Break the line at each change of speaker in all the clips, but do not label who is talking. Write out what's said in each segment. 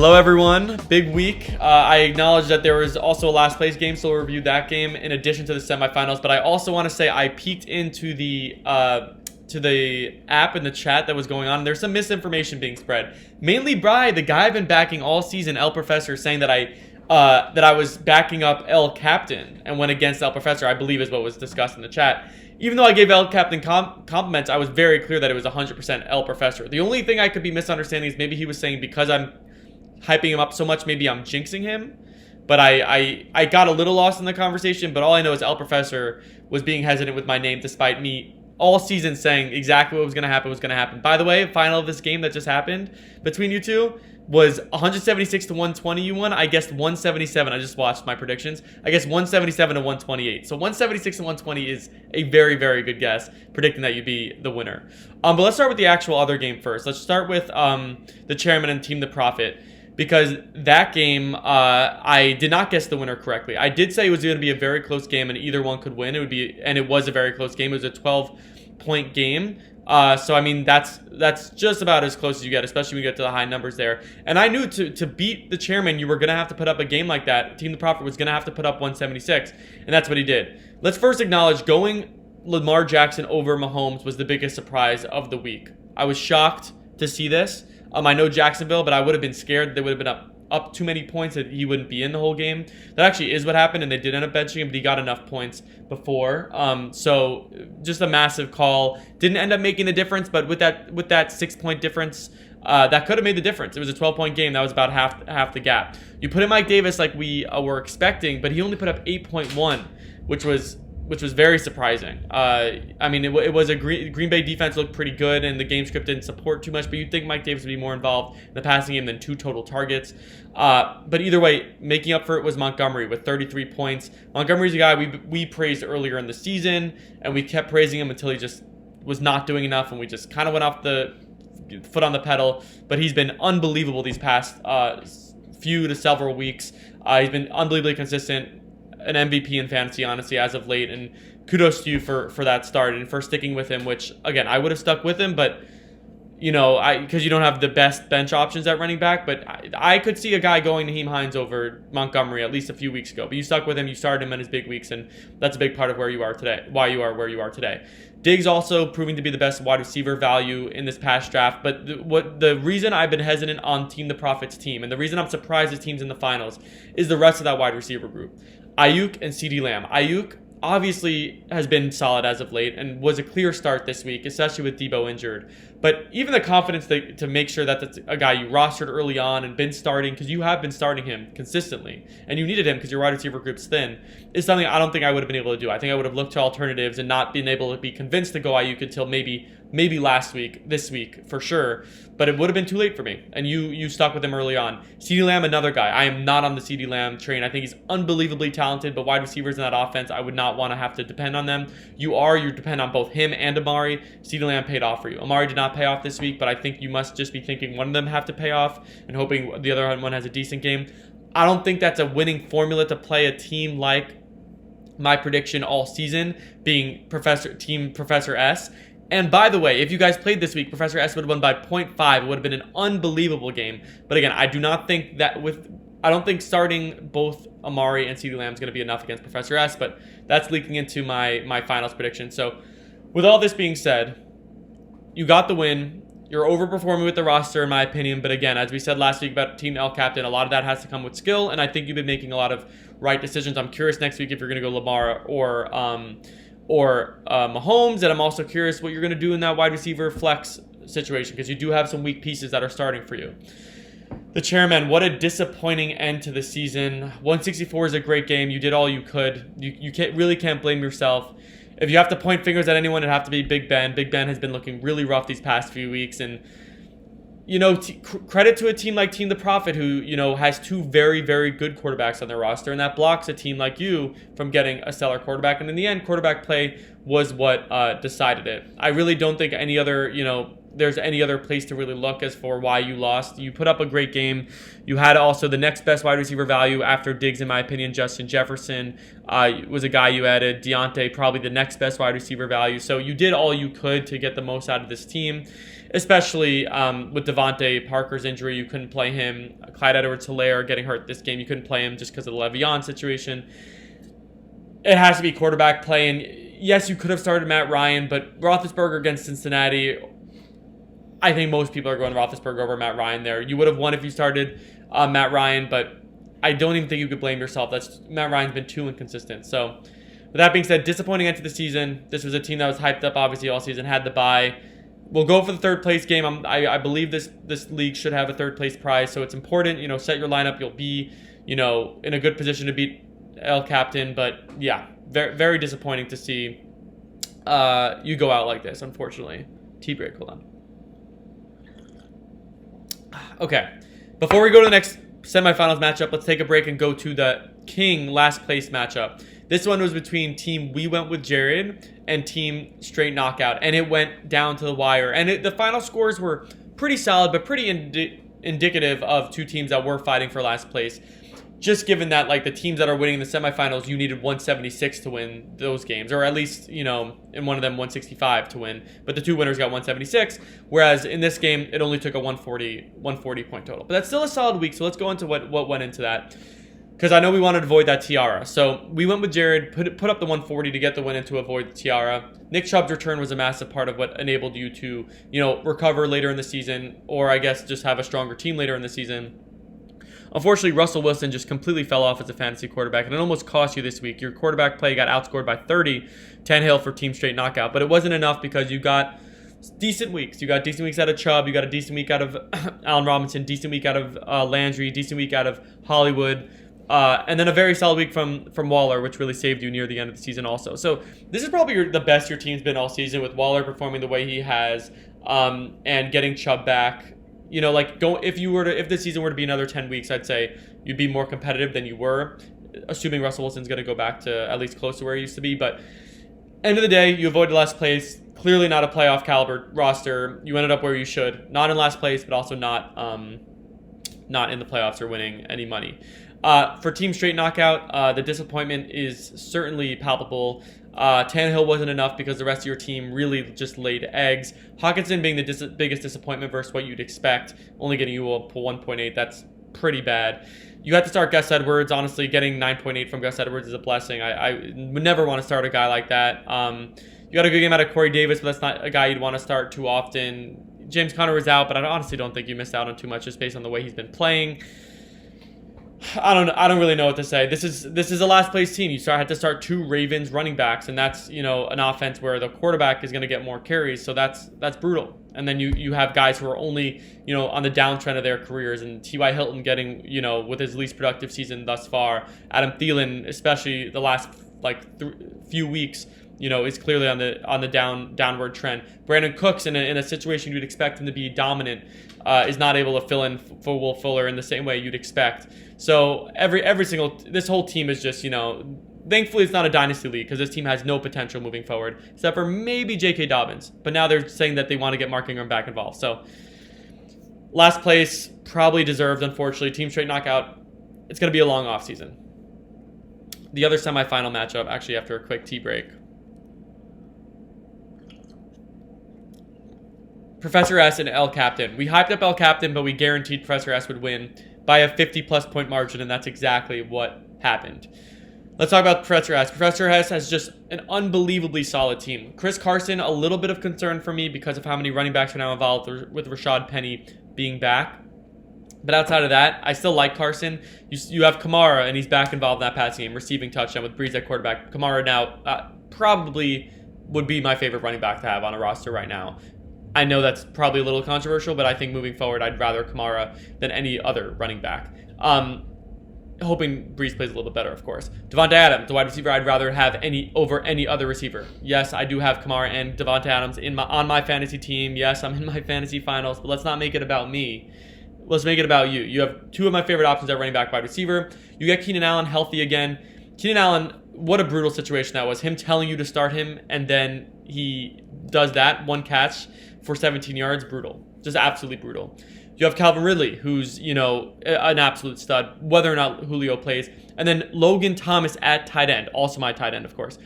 Hello everyone, big week. I acknowledge that there was also a last place game, so we'll review that game in addition to the semifinals, but I also want to say I peeked into the app in the chat that was going on. There's some misinformation being spread, mainly by the guy I've been backing all season, El Professor, saying that I was backing up El Captain and went against El Professor, I believe is what was discussed in the chat. Even though I gave El Captain compliments, I was very clear that it was 100% El Professor. The only thing I could be misunderstanding is maybe he was saying because I'm hyping him up so much, maybe I'm jinxing him. But I got a little lost in the conversation, but all I know is El Professor was being hesitant with my name despite me all season saying exactly what was going to happen. By the way, final of this game that just happened between you two was 176 to 120 you won. I guessed 177. I just watched my predictions. I guess 177 to 128. So 176 to 120 is a very, very good guess, predicting that you'd be the winner. But let's start with the actual other game first. Let's start with the Chairman and Team the Prophet. Because that game, I did not guess the winner correctly. I did say it was going to be a very close game and either one could win. It was a very close game. It was a 12-point game. So I mean that's just about as close as you get, especially when you get to the high numbers there. And I knew to beat the Chairman, you were going to have to put up a game like that. Team the Prophet was going to have to put up 176, and that's what he did. Let's first acknowledge going Lamar Jackson over Mahomes was the biggest surprise of the week. I was shocked to see this. I know Jacksonville, but I would have been scared they would have been up too many points that he wouldn't be in the whole game. That actually is what happened, and they did end up benching him, but he got enough points before. So just a massive call. Didn't end up making the difference, but with that 6-point difference, that could have made the difference. It was a 12-point game. That was about half the gap. You put in Mike Davis like we were expecting, but he only put up 8.1, which was very surprising. I mean, it was a Green Bay defense looked pretty good, and the game script didn't support too much, but you'd think Mike Davis would be more involved in the passing game than 2 total targets. But either way, making up for it was Montgomery with 33 points. Montgomery's a guy we praised earlier in the season, and we kept praising him until he just was not doing enough, and we just kind of went off the foot on the pedal. But he's been unbelievable these past few to several weeks. He's been unbelievably consistent. An MVP in fantasy, honestly, as of late, and kudos to you for that start and for sticking with him, which, again, I would have stuck with him, but, because you don't have the best bench options at running back, but I could see a guy going Nyheim Hines over Montgomery at least a few weeks ago, but you stuck with him, you started him in his big weeks, and that's a big part of where you are today, why you are where you are today. Diggs also proving to be the best wide receiver value in this past draft, but the reason I've been hesitant on Team the Prophet's team, and the reason I'm surprised his team's in the finals, is the rest of that wide receiver group. Ayuk and CeeDee Lamb. Ayuk obviously has been solid as of late and was a clear start this week, especially with Debo injured. But even the confidence to make sure that that's a guy you rostered early on and been starting, because you have been starting him consistently, and you needed him because your wide receiver group's thin, is something I don't think I would have been able to do. I think I would have looked to alternatives and not been able to be convinced to go Ayuk until maybe last week, this week for sure. But it would have been too late for me, and you stuck with him early on. CeeDee Lamb, another guy. I am not on the CeeDee Lamb train. I think he's unbelievably talented, but wide receivers in that offense, I would not want to have to depend on them. You depend on both him and Amari. CeeDee Lamb paid off for you. Amari did not pay off this week, but I think you must just be thinking one of them have to pay off and hoping the other one has a decent game. I don't think that's a winning formula to play a team like my prediction all season being Professor S. And by the way, if you guys played this week, Professor S would have won by 0.5. It would have been an unbelievable game. But again, I don't think starting both Amari and CeeDee Lamb is going to be enough against Professor S, but that's leaking into my finals prediction. So with all this being said, you got the win. You're overperforming with the roster, in my opinion. But again, as we said last week about Team El Captain, a lot of that has to come with skill, and I think you've been making a lot of right decisions. I'm curious next week if you're going to go Lamar or Mahomes, and I'm also curious what you're going to do in that wide receiver flex situation, because you do have some weak pieces that are starting for you. The Chairman, what a disappointing end to the season. 164 is a great game. You did all you could. You really can't blame yourself. If you have to point fingers at anyone, it'd have to be Big Ben. Big Ben has been looking really rough these past few weeks, and credit to a team like Team the Prophet who, has 2 very, very good quarterbacks on their roster, and that blocks a team like you from getting a stellar quarterback. And in the end, quarterback play was what decided it. I really don't think there's any other place to really look as for why you lost. You put up a great game. You had also the next best wide receiver value after Diggs, in my opinion. Justin Jefferson was a guy you added. Deontay, probably the next best wide receiver value. So you did all you could to get the most out of this team. especially with Devontae Parker's injury. You couldn't play him. Clyde Edwards-Helaire getting hurt this game. You couldn't play him just because of the Le'Veon situation. It has to be quarterback play. And yes, you could have started Matt Ryan, but Roethlisberger against Cincinnati, I think most people are going Roethlisberger over Matt Ryan there. You would have won if you started Matt Ryan, but I don't even think you could blame yourself. Matt Ryan's been too inconsistent. So, with that being said, disappointing end to the season. This was a team that was hyped up, obviously, all season, had the bye. We'll go for the third place game. I believe this league should have a third place prize, so it's important. Set your lineup. You'll be, in a good position to beat El Captain. But yeah, very, very disappointing to see you go out like this, unfortunately. Tea break, hold on. Okay, before we go to the next semifinals matchup, let's take a break and go to the King last place matchup. This one was between team We Went With Jared and team Straight Knockout, and it went down to the wire. And the final scores were pretty solid, but pretty indicative of two teams that were fighting for last place. Just given that, the teams that are winning the semifinals, you needed 176 to win those games, or at least, in one of them 165 to win. But the two winners got 176, whereas in this game, it only took a 140 point total. But that's still a solid week, so let's go into what went into that. Because I know we wanted to avoid that tiara. So we went with Jared, put up the 140 to get the win and to avoid the tiara. Nick Chubb's return was a massive part of what enabled you to, recover later in the season, or I guess just have a stronger team later in the season. Unfortunately, Russell Wilson just completely fell off as a fantasy quarterback, and it almost cost you this week. Your quarterback play got outscored by 30, Tannehill for team Straight Knockout, but it wasn't enough because you got decent weeks. You got decent weeks out of Chubb, you got a decent week out of Allen Robinson, decent week out of Landry, decent week out of Hollywood, and then a very solid week from Waller, which really saved you near the end of the season also. So this is probably the best your team's been all season, with Waller performing the way he has, and getting Chubb back. If the season were to be another 10 weeks, I'd say you'd be more competitive than you were, assuming Russell Wilson's going to go back to at least close to where he used to be. But end of the day, you avoided last place. Clearly not a playoff caliber roster. You ended up where you should. Not in last place, but also not in the playoffs or winning any money. For Team Straight Knockout, the disappointment is certainly palpable. Tannehill wasn't enough because the rest of your team really just laid eggs. Hawkinson being the biggest disappointment versus what you'd expect, only getting you up to 1.8. That's pretty bad. You had to start Gus Edwards. Honestly, getting 9.8 from Gus Edwards is a blessing. I would never want to start a guy like that. You got a good game out of Corey Davis, but that's not a guy you'd want to start too often. James Conner was out, but I honestly don't think you missed out on too much just based on the way he's been playing. I don't really know what to say. This is a last place team. You had to start two Ravens running backs, and that's an offense where the quarterback is going to get more carries, so that's brutal. And then you have guys who are only on the downtrend of their careers, and T.Y. Hilton getting with his least productive season thus far. Adam Thielen, especially the last few weeks, is clearly on the downward trend. Brandon Cooks in a situation you'd expect him to be dominant, is not able to fill in for Will Fuller in the same way you'd expect. So this whole team is just thankfully it's not a dynasty league because this team has no potential moving forward except for maybe J.K. Dobbins. But now they're saying that they want to get Mark Ingram back involved. So last place, probably deserved, unfortunately. Team Straight Knockout. It's going to be a long off season. The other semifinal matchup, actually after a quick tea break. Professor S and El Captain. We hyped up El Captain, but we guaranteed Professor S would win by a 50-plus point margin, and that's exactly what happened. Let's talk about Professor S. Professor S has just an unbelievably solid team. Chris Carson, a little bit of concern for me because of how many running backs are now involved with Rashad Penny being back. But outside of that, I still like Carson. You have Kamara, and he's back involved in that passing game, receiving touchdown with Breeze at quarterback. Kamara now probably would be my favorite running back to have on a roster right now. I know that's probably a little controversial, but I think moving forward, I'd rather Kamara than any other running back. Hoping Breeze plays a little bit better, of course. Devontae Adams, the wide receiver, I'd rather have over any other receiver. Yes, I do have Kamara and Devontae Adams on my fantasy team. Yes, I'm in my fantasy finals, but let's not make it about me. Let's make it about you. You have two of my favorite options at running back, wide receiver. You get Keenan Allen healthy again. Keenan Allen, what a brutal situation that was. Him telling you to start him, and then he does that, one catch for 17 yards, brutal. Just absolutely brutal. You have Calvin Ridley, who's, an absolute stud, whether or not Julio plays. And then Logan Thomas at tight end, also my tight end, of course.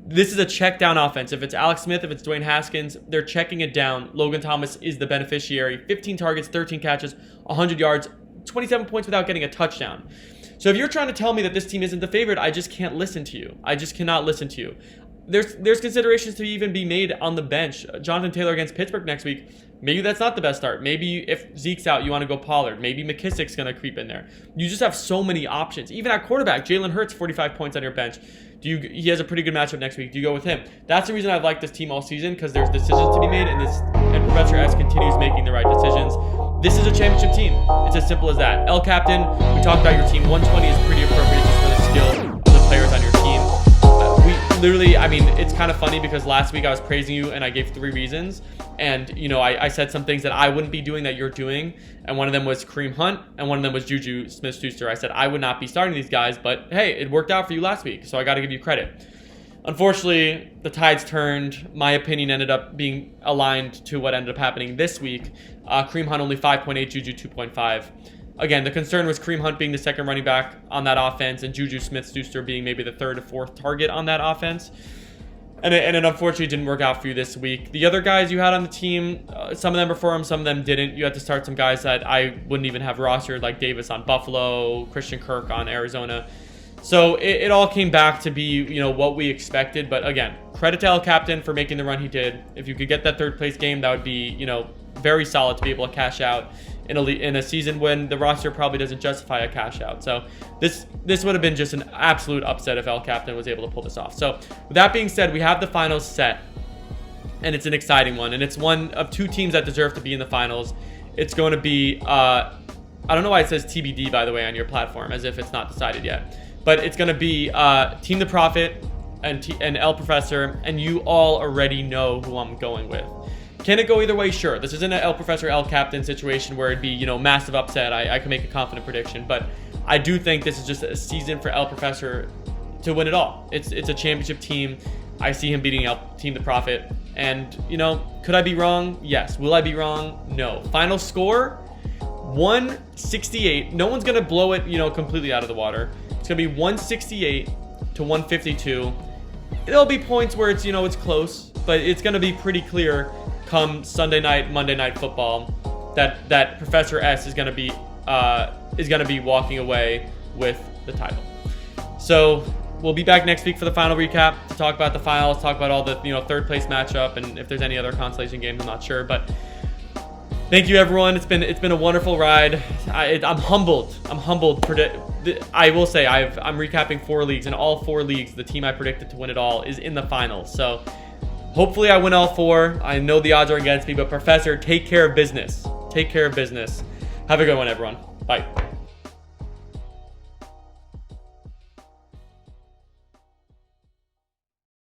This is a check down offense. If it's Alex Smith, if it's Dwayne Haskins, they're checking it down. Logan Thomas is the beneficiary. 15 targets, 13 catches, 100 yards, 27 points without getting a touchdown. So if you're trying to tell me that this team isn't the favorite, I just can't listen to you. I just cannot listen to you. There's considerations to even be made on the bench. Jonathan Taylor against Pittsburgh next week. Maybe that's not the best start. Maybe if Zeke's out, you want to go Pollard. Maybe McKissick's going to creep in there. You just have so many options. Even at quarterback, Jalen Hurts, 45 points on your bench. He has a pretty good matchup next week. Do you go with him? That's the reason I've liked this team all season, because there's decisions to be made, and Professor S continues making the right decisions. This is a championship team. It's as simple as that. El Captain, we talked about your team. 120 is pretty appropriate just for the skill of the players on your team. It's kind of funny because last week I was praising you and I gave 3 reasons. And, I said some things that I wouldn't be doing that you're doing. And one of them was Kareem Hunt and one of them was Juju Smith-Schuster. I said I would not be starting these guys, but hey, it worked out for you last week, so I got to give you credit. Unfortunately, the tides turned. My opinion ended up being aligned to what ended up happening this week. Kareem Hunt only 5.8, Juju 2.5. Again, the concern was Kareem Hunt being the second running back on that offense and Juju Smith-Schuster being maybe the 3rd or 4th target on that offense. And it unfortunately didn't work out for you this week. The other guys you had on the team, some of them performed, some of them didn't. You had to start some guys that I wouldn't even have rostered, like Davis on Buffalo, Christian Kirk on Arizona. So it all came back to be, what we expected. But again, credit to El Captain for making the run he did. If you could get that 3rd place game, that would be, very solid to be able to cash out in a season when the roster probably doesn't justify a cash out. So this would have been just an absolute upset if El Captain was able to pull this off. So with that being said, we have the finals set, and it's an exciting one, and it's one of 2 teams that deserve to be in the finals. It's going to be I don't know why it says TBD, by the way, on your platform, as if it's not decided yet, but it's going to be Team the Prophet and El Professor, and you all already know who I'm going with. Can it go either way? Sure. This isn't an El Professor, El Captain situation where it'd be, massive upset. I can make a confident prediction, but I do think this is just a season for El Professor to win it all. It's a championship team. I see him beating Team the Prophet, and, could I be wrong? Yes. Will I be wrong? No. Final score, 168. No one's going to blow it, completely out of the water. It's going to be 168 to 152. There'll be points where it's, it's close, but it's going to be pretty clear come Sunday night, Monday Night Football, that Professor S is going to be walking away with the title. So we'll be back next week for the final recap to talk about the finals, talk about all the 3rd place matchup, and if there's any other consolation games, I'm not sure. But thank you, everyone. It's been a wonderful ride. I'm humbled. I will say I'm recapping 4 leagues, and all 4 leagues, the team I predicted to win it all is in the finals. So hopefully I win all 4. I know the odds are against me, but Professor, take care of business. Take care of business. Have a good one, everyone. Bye.